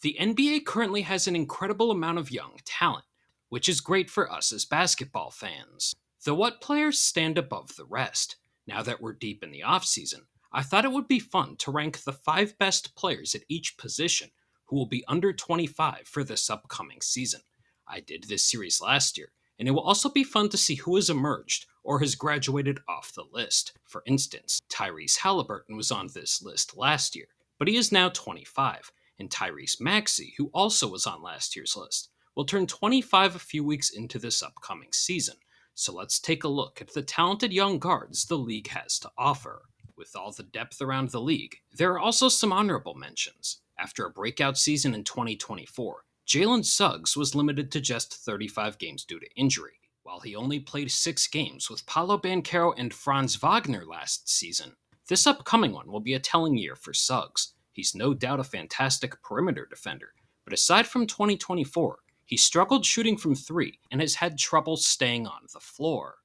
The NBA currently has an incredible amount of young talent, which is great for us as basketball fans. Though what players stand above the rest? Now that we're deep in the offseason, I thought it would be fun to rank the 5 best players at each position who will be under 25 for this upcoming season. I did this series last year, and it will also be fun to see who has emerged or has graduated off the list. For instance, Tyrese Halliburton was on this list last year, but he is now 25, and Tyrese Maxey, who also was on last year's list, will turn 25 a few weeks into this upcoming season. So let's take a look at the talented young guards the league has to offer. With all the depth around the league, there are also some honorable mentions. After a breakout season in 2024, Jalen Suggs was limited to just 35 games due to injury. While he only played 6 games with Paolo Banchero and Franz Wagner last season, this upcoming one will be a telling year for Suggs. He's no doubt a fantastic perimeter defender, but aside from 2024, he struggled shooting from 3 and has had trouble staying on the floor.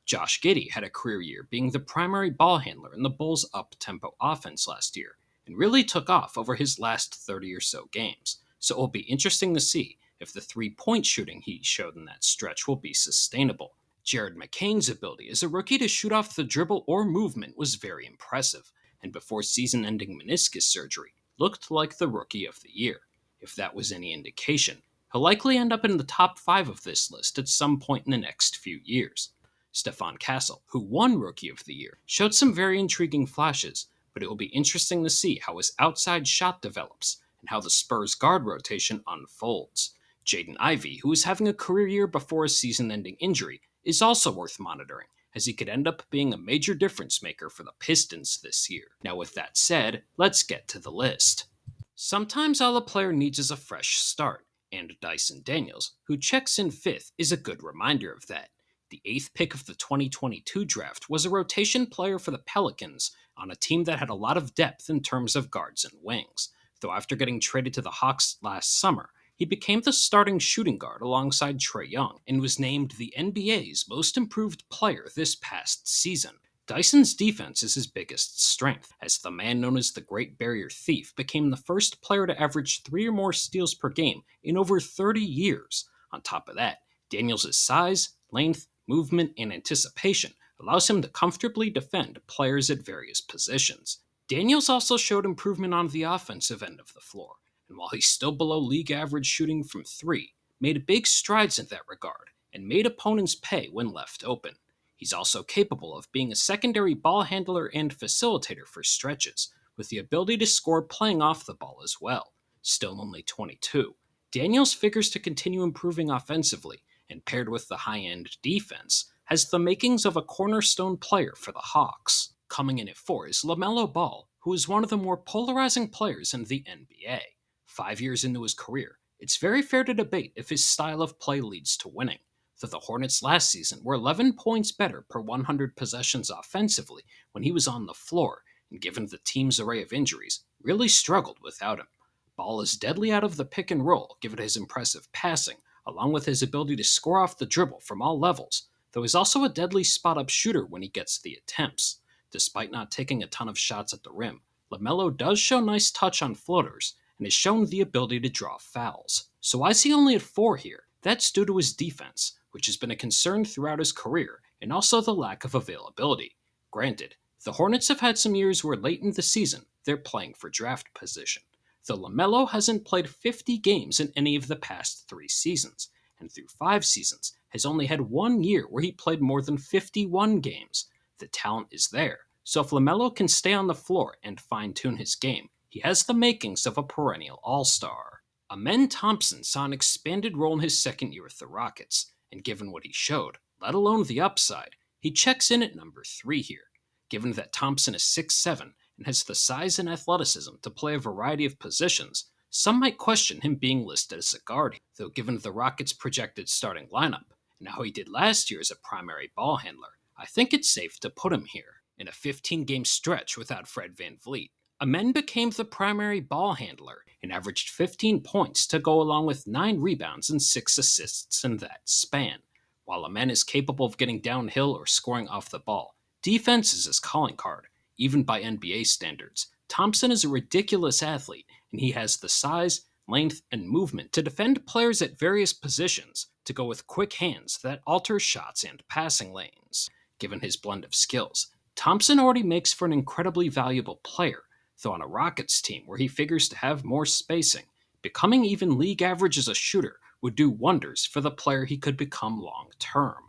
Josh Giddey had a career year being the primary ball handler in the Bulls' up-tempo offense last year, and really took off over his last 30 or so games, so it will be interesting to see if the three-point shooting he showed in that stretch will be sustainable. Jared McCain's ability as a rookie to shoot off the dribble or movement was very impressive, and before season-ending meniscus surgery, looked like the Rookie of the Year. If that was any indication, he'll likely end up in the top 5 of this list at some point in the next few years. Stephon Castle, who won Rookie of the Year, showed some very intriguing flashes, but it will be interesting to see how his outside shot develops and how the Spurs guard rotation unfolds. Jaden Ivey, who is having a career year before a season-ending injury, is also worth monitoring, as he could end up being a major difference maker for the Pistons this year. Now, with that said, let's get to the list. Sometimes all a player needs is a fresh start, and Dyson Daniels, who checks in 5th, is a good reminder of that. The 8th pick of the 2022 draft was a rotation player for the Pelicans on a team that had a lot of depth in terms of guards and wings, though after getting traded to the Hawks last summer, he became the starting shooting guard alongside Trae Young and was named the NBA's most improved player this past season. Dyson's defense is his biggest strength, as the man known as the Great Barrier Thief became the first player to average 3 or more steals per game in over 30 years. On top of that, Daniels' size, length, movement, and anticipation allows him to comfortably defend players at various positions. Daniels also showed improvement on the offensive end of the floor, and while he's still below league average shooting from 3, made big strides in that regard and made opponents pay when left open. He's also capable of being a secondary ball handler and facilitator for stretches, with the ability to score playing off the ball as well. Still only 22, Daniels figures to continue improving offensively, and paired with the high-end defense, has the makings of a cornerstone player for the Hawks. Coming in at 4 is LaMelo Ball, who is one of the more polarizing players in the NBA. 5 years into his career, it's very fair to debate if his style of play leads to winning. Though the Hornets last season were 11 points better per 100 possessions offensively when he was on the floor, and given the team's array of injuries, really struggled without him. Ball is deadly out of the pick and roll given his impressive passing, along with his ability to score off the dribble from all levels, though he's also a deadly spot-up shooter when he gets the attempts. Despite not taking a ton of shots at the rim, LaMelo does show nice touch on floaters, and has shown the ability to draw fouls. So why is he only at 4 here? That's due to his defense, which has been a concern throughout his career, and also the lack of availability. Granted, the Hornets have had some years where late in the season, they're playing for draft position, though LaMelo hasn't played 50 games in any of the past 3 seasons, and through 5 seasons has only had 1 year where he played more than 51 games. The talent is there, so if LaMelo can stay on the floor and fine-tune his game, he has the makings of a perennial all-star. Amen Thompson saw an expanded role in his second year with the Rockets, and given what he showed, let alone the upside, he checks in at number 3 here. Given that Thompson is 6'7", and has the size and athleticism to play a variety of positions, some might question him being listed as a guard, though given the Rockets' projected starting lineup, and how he did last year as a primary ball handler, I think it's safe to put him here. In a 15-game stretch without Fred VanVleet, Amen became the primary ball handler and averaged 15 points to go along with 9 rebounds and 6 assists in that span. While Amen is capable of getting downhill or scoring off the ball, defense is his calling card. Even by NBA standards, Thompson is a ridiculous athlete, and he has the size, length, and movement to defend players at various positions to go with quick hands that alter shots and passing lanes. Given his blend of skills, Thompson already makes for an incredibly valuable player, though on a Rockets team where he figures to have more spacing, becoming even league average as a shooter would do wonders for the player he could become long term.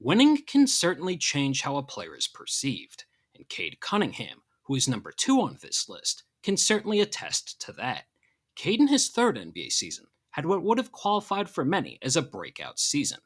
Winning can certainly change how a player is perceived, and Cade Cunningham, who is number 2 on this list, can certainly attest to that. Cade in his third NBA season had what would have qualified for many as a breakout season.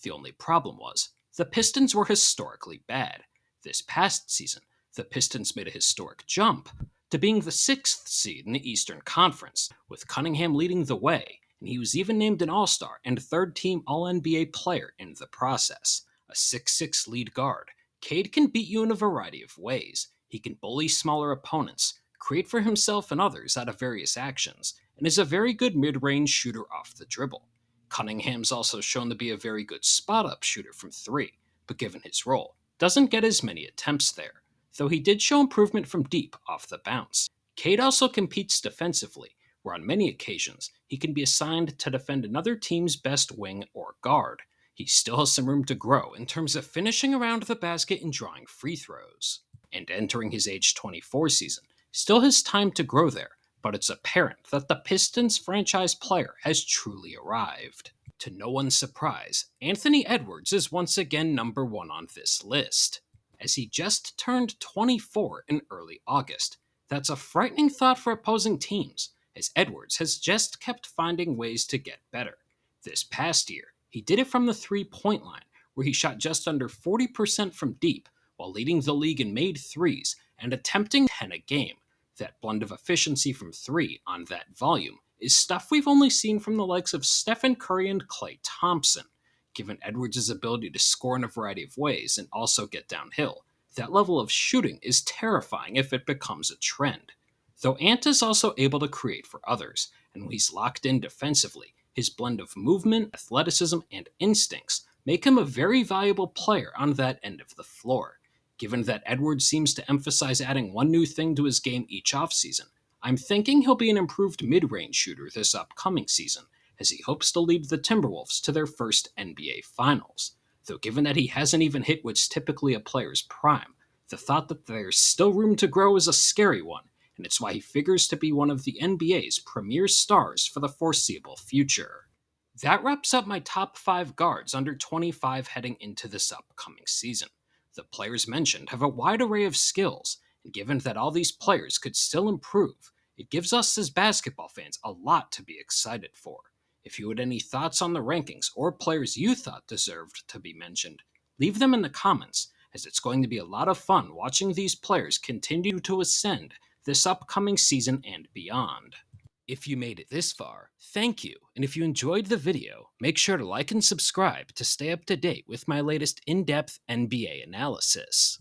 The only problem was, the Pistons were historically bad. This past season, the Pistons made a historic jump to being the 6th seed in the Eastern Conference, with Cunningham leading the way, and he was even named an All-Star and third-team All-NBA player in the process. A 6'6 lead guard, Cade can beat you in a variety of ways. He can bully smaller opponents, create for himself and others out of various actions, and is a very good mid-range shooter off the dribble. Cunningham's also shown to be a very good spot-up shooter from 3, but given his role, doesn't get as many attempts there, though he did show improvement from deep off the bounce. Cade also competes defensively, where on many occasions he can be assigned to defend another team's best wing or guard. He still has some room to grow in terms of finishing around the basket and drawing free throws. And entering his age 24 season, still has time to grow there, but it's apparent that the Pistons franchise player has truly arrived. To no one's surprise, Anthony Edwards is once again number 1 on this list, as he just turned 24 in early August. That's a frightening thought for opposing teams, as Edwards has just kept finding ways to get better. This past year, he did it from the three-point line, where he shot just under 40% from deep, while leading the league in made threes and attempting 10 a game. That blend of efficiency from 3 on that volume is stuff we've only seen from the likes of Stephen Curry and Klay Thompson. Given Edwards' ability to score in a variety of ways and also get downhill, that level of shooting is terrifying if it becomes a trend. Though Ant is also able to create for others, and when he's locked in defensively, his blend of movement, athleticism, and instincts make him a very valuable player on that end of the floor. Given that Edwards seems to emphasize adding one new thing to his game each offseason, I'm thinking he'll be an improved mid-range shooter this upcoming season, as he hopes to lead the Timberwolves to their first NBA Finals. Though given that he hasn't even hit what's typically a player's prime, the thought that there's still room to grow is a scary one, and it's why he figures to be one of the NBA's premier stars for the foreseeable future. That wraps up my top 5 guards under 25 heading into this upcoming season. The players mentioned have a wide array of skills, and given that all these players could still improve, it gives us as basketball fans a lot to be excited for. If you had any thoughts on the rankings or players you thought deserved to be mentioned, leave them in the comments, as it's going to be a lot of fun watching these players continue to ascend this upcoming season and beyond. If you made it this far, thank you, and if you enjoyed the video, make sure to like and subscribe to stay up to date with my latest in-depth NBA analysis.